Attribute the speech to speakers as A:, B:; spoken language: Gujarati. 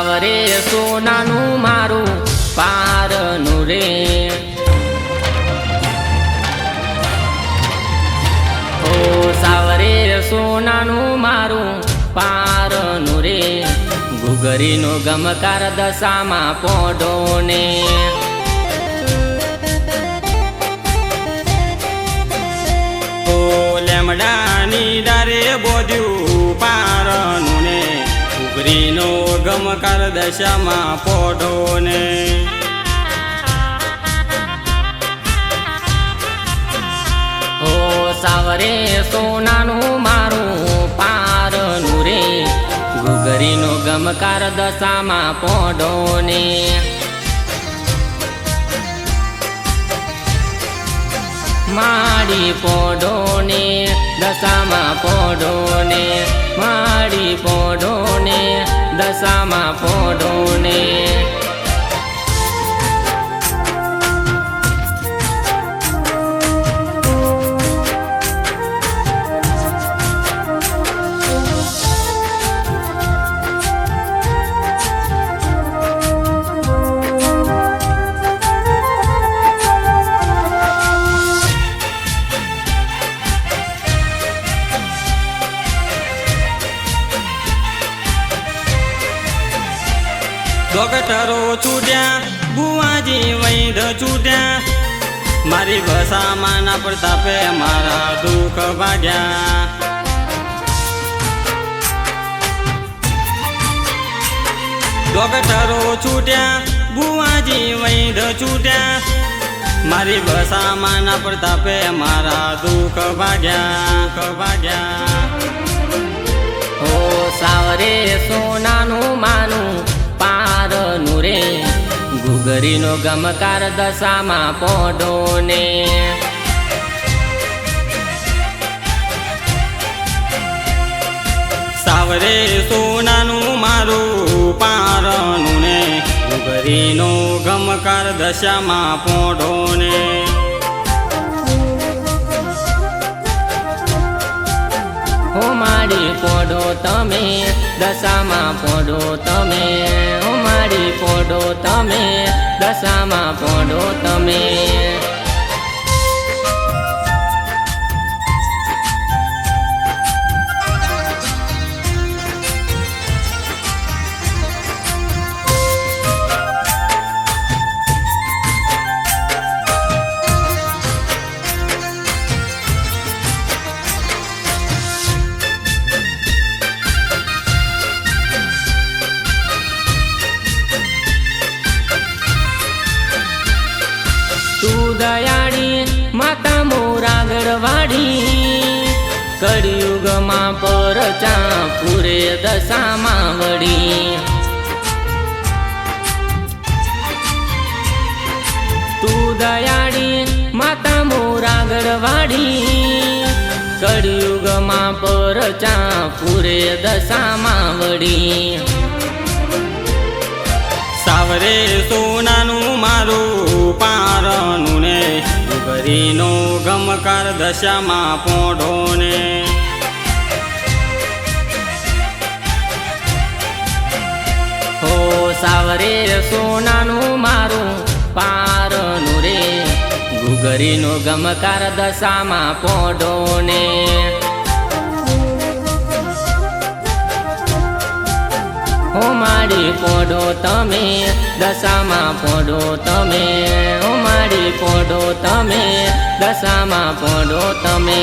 A: સાવરે સોનાનું મારું પારનું રે, ઓ સાવરે સોનાનું મારું પારનું રે, ઘૂઘરીનો ગમકાર દશામાં પોઢો ને,
B: ઓ લેમડાની ડારે બોધ્યું પારનું ને, ઘૂઘરીનો ગમકાર દશામાં પોઢો ને,
A: ઓ સાવરે સોનાનું મારું પારનું રે, ઘૂઘરીનો ગમકાર દશામાં પોઢો ને, માડી પોઢો ને દશામાં પોઢો ને, માડી પોઢો ને દશામાં પોઢો ને,
B: ડોક્ટરો છૂટ્યા બુવાજી વૈદ છૂટ્યા, મારી વસામાં ના પ્રતાપે મારા દુઃખ ભાગ્યા, ડોક્ટરો છૂટ્યા બુવાજી વૈદ છૂટ્યા, મારી વસામાં ના પ્રતાપે મારા દુઃખ ભાગ્યા,
A: ઓ સાવરે સોનાનું માનું પારનું રે, ઘૂઘરીનો ગમકાર દશામાં પોઢો ને,
B: સાવરે સોનાનું મારું પારનું ને, ઘૂઘરીનો ગમકાર દશામાં પોઢો ને,
A: હો માડી પોઢો તમે દશામાં પોઢો તમે, હો માડી પોઢો તમે દશામાં પોઢો તમે, તું દયાળી માતા મોરાગળ વાડી, કળિયુગમાં પરચા પૂરે દશામાં વળી, તું દયાળી માતા મોરાગળ વાડી, કળિયુગમાં પરચા પૂરે દશામાં વળી,
B: સાવરે સોનાનું મારું પારનું ને, ઘૂઘરીનો ગમકાર દશામાં પોઢો ને,
A: ઓ સાવરે સોનાનું મારું પારનું રે, ઘૂઘરીનો ગમકાર દશામાં પોઢો ને, હો માડી પોઢો તમે દશામાં પોઢો તમે, હો માડી પોઢો તમે દશામાં પોઢો તમે.